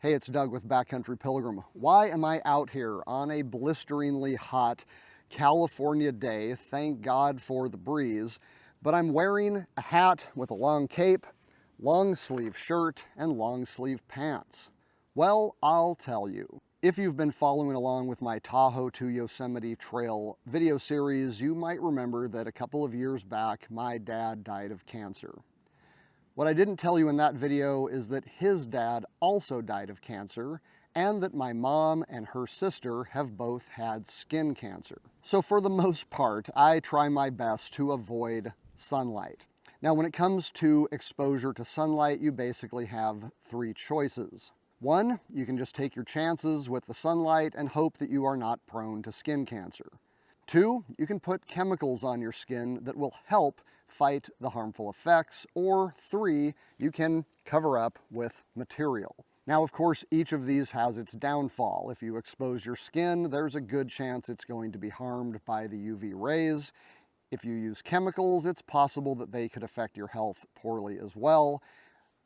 Hey, it's Doug with Backcountry Pilgrim. Why am I out here on a blisteringly hot California day? Thank God for the breeze. But I'm wearing a hat with a long cape, long sleeve shirt, and long sleeve pants. Well, I'll tell you. If you've been following along with my Tahoe to Yosemite Trail video series, you might remember that a couple of years back, my dad died of cancer. What I didn't tell you in that video is that his dad also died of cancer, and that my mom and her sister have both had skin cancer. So for the most part, I try my best to avoid sunlight. Now, when it comes to exposure to sunlight, you basically have three choices. One, you can just take your chances with the sunlight and hope that you are not prone to skin cancer. Two, you can put chemicals on your skin that will help fight the harmful effects. Or three, you can cover up with material. Now, of course, each of these has its downfall. If you expose your skin, there's a good chance it's going to be harmed by the UV rays. If you use chemicals, it's possible that they could affect your health poorly as well.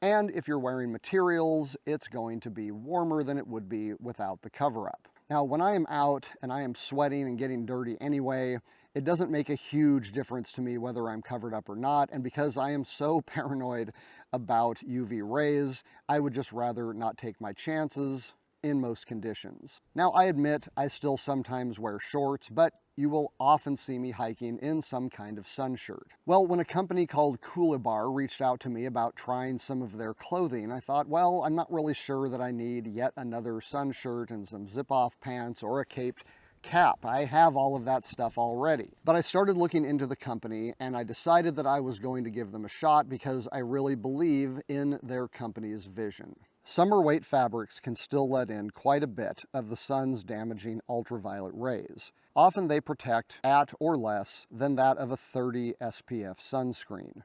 And if you're wearing materials, it's going to be warmer than it would be without the cover-up. Now, when I am out and I am sweating and getting dirty anyway, it doesn't make a huge difference to me whether I'm covered up or not. And because I am so paranoid about UV rays, I would just rather not take my chances in most conditions. Now, I admit I still sometimes wear shorts, but you will often see me hiking in some kind of sun shirt. Well, when a company called Coolibar reached out to me about trying some of their clothing, I thought, well, I'm not really sure that I need yet another sun shirt and some zip-off pants or a caped cap. I have all of that stuff already. But I started looking into the company and I decided that I was going to give them a shot because I really believe in their company's vision. Summer weight fabrics can still let in quite a bit of the sun's damaging ultraviolet rays. Often they protect at or less than that of a 30 SPF sunscreen.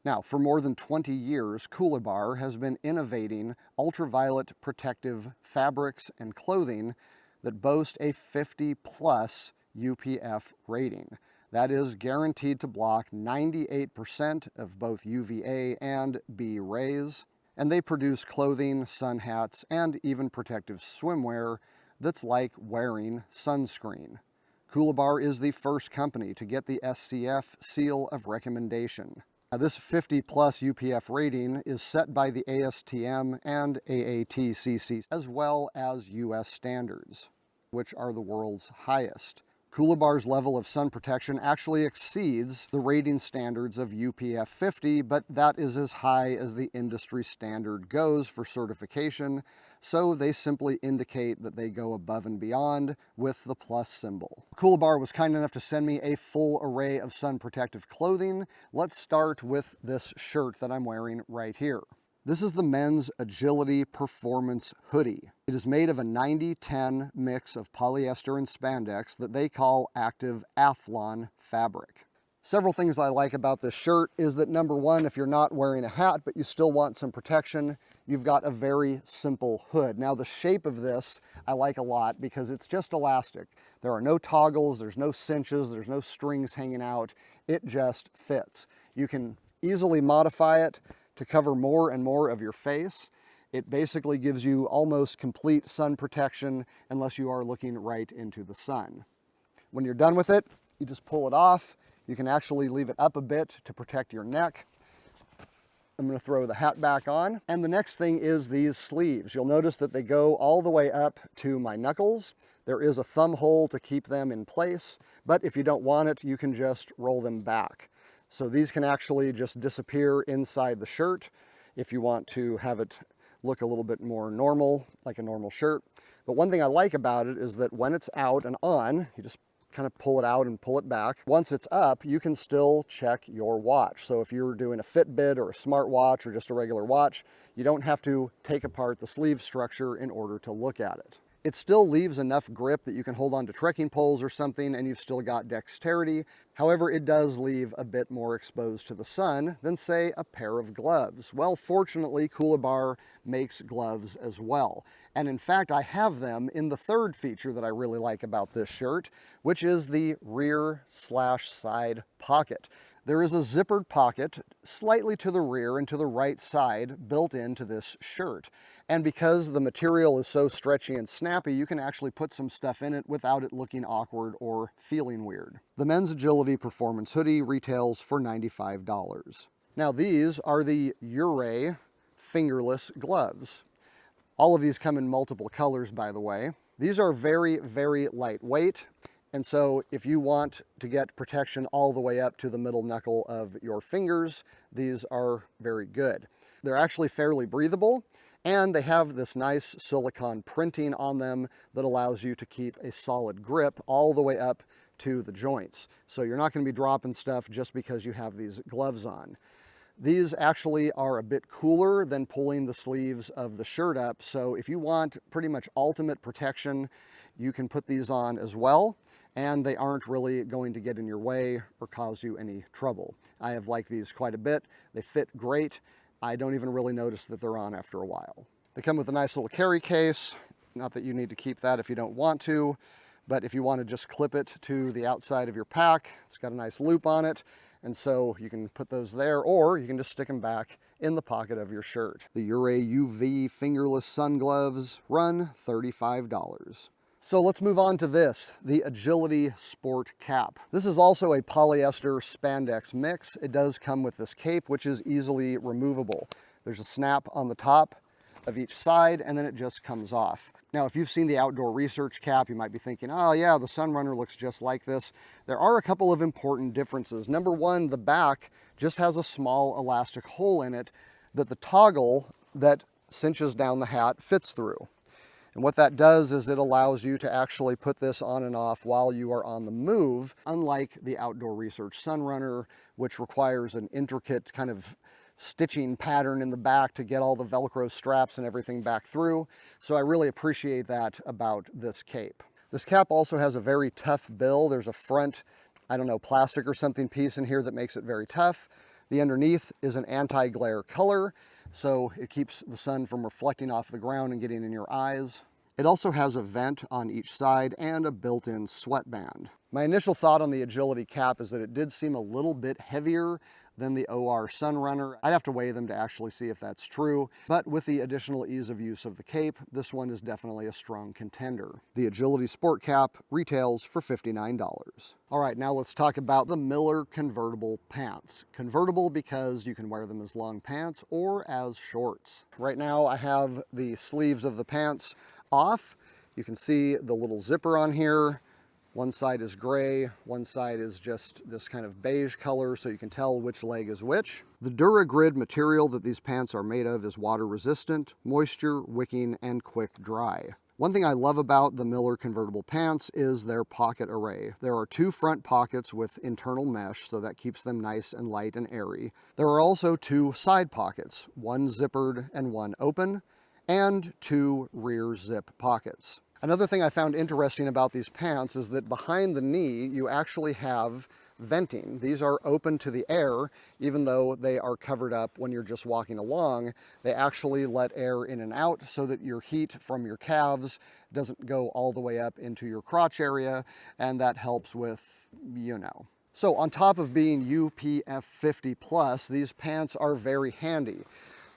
Now, for more than 20 years, Coolibar has been innovating ultraviolet protective fabrics and clothing that boast a 50+ UPF rating. That is guaranteed to block 98% of both UVA and B rays. And they produce clothing, sun hats, and even protective swimwear that's like wearing sunscreen. Coolibar is the first company to get the SCF seal of recommendation. Now, this 50+ UPF rating is set by the ASTM and AATCC, as well as US standards, which are the world's highest. Coolibar's level of sun protection actually exceeds the rating standards of UPF 50, but that is as high as the industry standard goes for certification, so they simply indicate that they go above and beyond with the plus symbol. Coolibar was kind enough to send me a full array of sun protective clothing. Let's start with this shirt that I'm wearing right here. This is the men's Agility Performance Hoodie. It is made of a 90-10 mix of polyester and spandex that they call active Athlon fabric. Several things I like about this shirt is that, number one, if you're not wearing a hat but you still want some protection, you've got a very simple hood. Now, the shape of this I like a lot because it's just elastic. There are no toggles, there's no cinches, there's no strings hanging out. It just fits. You can easily modify it to cover more and more of your face. It basically gives you almost complete sun protection unless you are looking right into the sun. When you're done with it, you just pull it off. You can actually leave it up a bit to protect your neck. I'm going to throw the hat back on. And the next thing is these sleeves. You'll notice that they go all the way up to my knuckles. There is a thumb hole to keep them in place, but if you don't want it, you can just roll them back. So these can actually just disappear inside the shirt if you want to have it look a little bit more normal, like a normal shirt. But one thing I like about it is that when it's out and on, you just kind of pull it out and pull it back. Once it's up, you can still check your watch. So if you're doing a Fitbit or a smartwatch or just a regular watch, you don't have to take apart the sleeve structure in order to look at it. It still leaves enough grip that you can hold on to trekking poles or something and you've still got dexterity. However, it does leave a bit more exposed to the sun than, say, a pair of gloves. Well, fortunately, Coolibar makes gloves as well. And in fact, I have them in the third feature that I really like about this shirt, which is the rear/side pocket. There is a zippered pocket slightly to the rear and to the right side built into this shirt. And because the material is so stretchy and snappy, you can actually put some stuff in it without it looking awkward or feeling weird. The men's agility performance hoodie retails for $95. Now these are the Ouray fingerless gloves. All of these come in multiple colors, by the way. These are very, very lightweight. And so if you want to get protection all the way up to the middle knuckle of your fingers, these are very good. They're actually fairly breathable, and they have this nice silicone printing on them that allows you to keep a solid grip all the way up to the joints. So you're not going to be dropping stuff just because you have these gloves on. These actually are a bit cooler than pulling the sleeves of the shirt up. So if you want pretty much ultimate protection, you can put these on as well, and they aren't really going to get in your way or cause you any trouble. I have liked these quite a bit. They fit great. I don't even really notice that they're on after a while. They come with a nice little carry case. Not that you need to keep that if you don't want to, but if you want to just clip it to the outside of your pack, it's got a nice loop on it. And so you can put those there, or you can just stick them back in the pocket of your shirt. The Ouray UV fingerless sun gloves run $35. So let's move on to this, the Agility Sport Cap. This is also a polyester spandex mix. It does come with this cape, which is easily removable. There's a snap on the top of each side, and then it just comes off. Now, if you've seen the Outdoor Research cap, you might be thinking, oh yeah, the Sunrunner looks just like this. There are a couple of important differences. Number one, the back just has a small elastic hole in it that the toggle that cinches down the hat fits through. And what that does is it allows you to actually put this on and off while you are on the move, unlike the Outdoor Research Sunrunner, which requires an intricate kind of stitching pattern in the back to get all the Velcro straps and everything back through. So I really appreciate that about this cape. This cap also has a very tough bill. There's a front, I don't know, plastic or something piece in here that makes it very tough. The underneath is an anti-glare color, so it keeps the sun from reflecting off the ground and getting in your eyes. It also has a vent on each side and a built-in sweatband. My initial thought on the Agility cap is that it did seem a little bit heavier than the OR Sunrunner. I'd have to weigh them to actually see if that's true, but with the additional ease of use of the cape, this one is definitely a strong contender. The Agility Sport Cap retails for $59. All right, now let's talk about the Miller Convertible Pants. Convertible because you can wear them as long pants or as shorts. Right now I have the sleeves of the pants off. You can see the little zipper on here. One side is gray, one side is just this kind of beige color, so you can tell which leg is which. The DuraGrid material that these pants are made of is water resistant, moisture wicking, and quick dry. One thing I love about the Miller Convertible Pants is their pocket array. There are 2 front pockets with internal mesh, so that keeps them nice and light and airy. There are also 2 side pockets, one zippered and one open, and 2 rear zip pockets. Another thing I found interesting about these pants is that behind the knee, you actually have venting. These are open to the air, even though they are covered up when you're just walking along. They actually let air in and out so that your heat from your calves doesn't go all the way up into your crotch area, and that helps with, you know. So on top of being UPF 50 plus, these pants are very handy.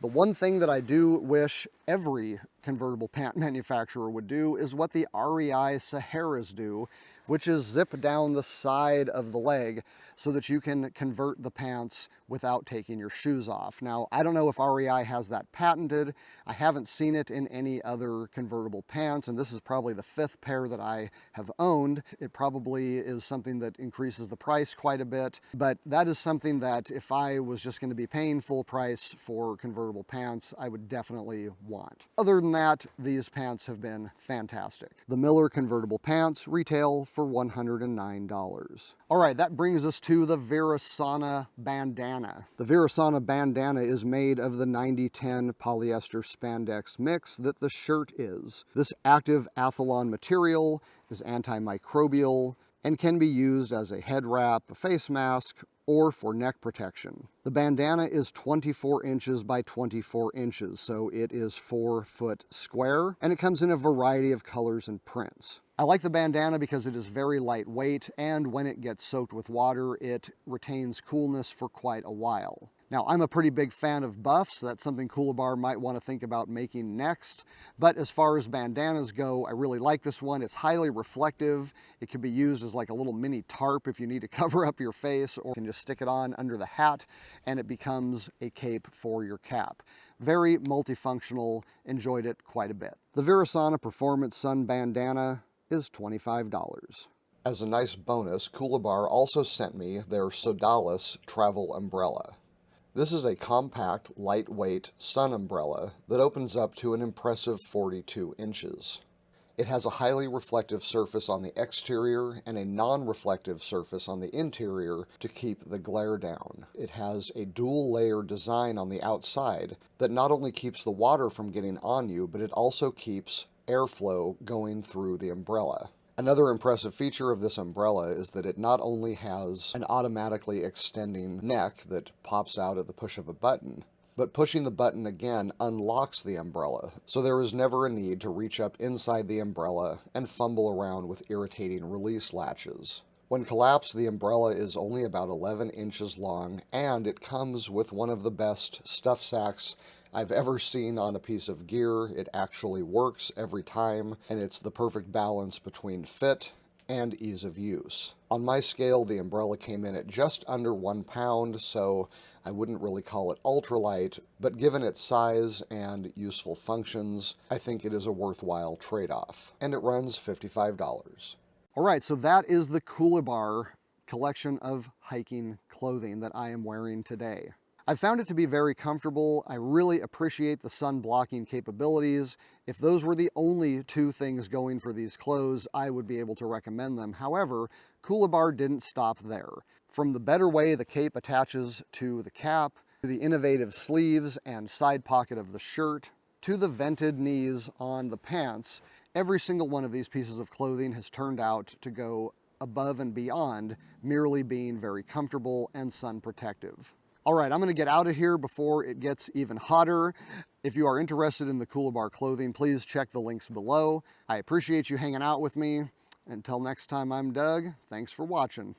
The one thing that I do wish every convertible pant manufacturer would do is what the REI Saharas do, which is zip down the side of the leg so that you can convert the pants without taking your shoes off. Now, I don't know if REI has that patented. I haven't seen it in any other convertible pants, and this is probably the 5th pair that I have owned. It probably is something that increases the price quite a bit, but that is something that if I was just going to be paying full price for convertible pants, I would definitely want. Other than that, these pants have been fantastic. The Miller Convertible Pants retail for $109. All right, that brings us to the Virasana Bandana. The Virasana Bandana is made of the 90-10 polyester spandex mix that the shirt is. This active Athlon material is antimicrobial and can be used as a head wrap, a face mask, or for neck protection. The bandana is 24 inches by 24 inches, so it is 4 foot square, and it comes in a variety of colors and prints. I like the bandana because it is very lightweight, and when it gets soaked with water, it retains coolness for quite a while. Now, I'm a pretty big fan of buffs, so that's something Coolibar might want to think about making next. But as far as bandanas go, I really like this one. It's highly reflective. It can be used as like a little mini tarp if you need to cover up your face, or you can just stick it on under the hat and it becomes a cape for your cap. Very multifunctional, enjoyed it quite a bit. The Virasana Performance Sun Bandana is $25. As a nice bonus, Coolibar also sent me their Sodalis travel umbrella. This is a compact, lightweight sun umbrella that opens up to an impressive 42 inches. It has a highly reflective surface on the exterior and a non-reflective surface on the interior to keep the glare down. It has a dual-layer design on the outside that not only keeps the water from getting on you, but it also keeps airflow going through the umbrella. Another impressive feature of this umbrella is that it not only has an automatically extending neck that pops out at the push of a button, but pushing the button again unlocks the umbrella, so there is never a need to reach up inside the umbrella and fumble around with irritating release latches. When collapsed, the umbrella is only about 11 inches long, and it comes with one of the best stuff sacks I've ever seen on a piece of gear. It actually works every time, and it's the perfect balance between fit and ease of use. On my scale, the umbrella came in at just under 1 pound, so I wouldn't really call it ultralight, but given its size and useful functions, I think it is a worthwhile trade-off, and it runs $55. All right, so that is the Coolibar collection of hiking clothing that I am wearing today. I found it to be very comfortable. I really appreciate the sun blocking capabilities. If those were the only two things going for these clothes, I would be able to recommend them. However, Coolibar didn't stop there. From the better way the cape attaches to the cap, to the innovative sleeves and side pocket of the shirt, to the vented knees on the pants, every single one of these pieces of clothing has turned out to go above and beyond merely being very comfortable and sun protective. All right, I'm gonna get out of here before it gets even hotter. If you are interested in the Coolibar clothing, please check the links below. I appreciate you hanging out with me. Until next time, I'm Doug. Thanks for watching.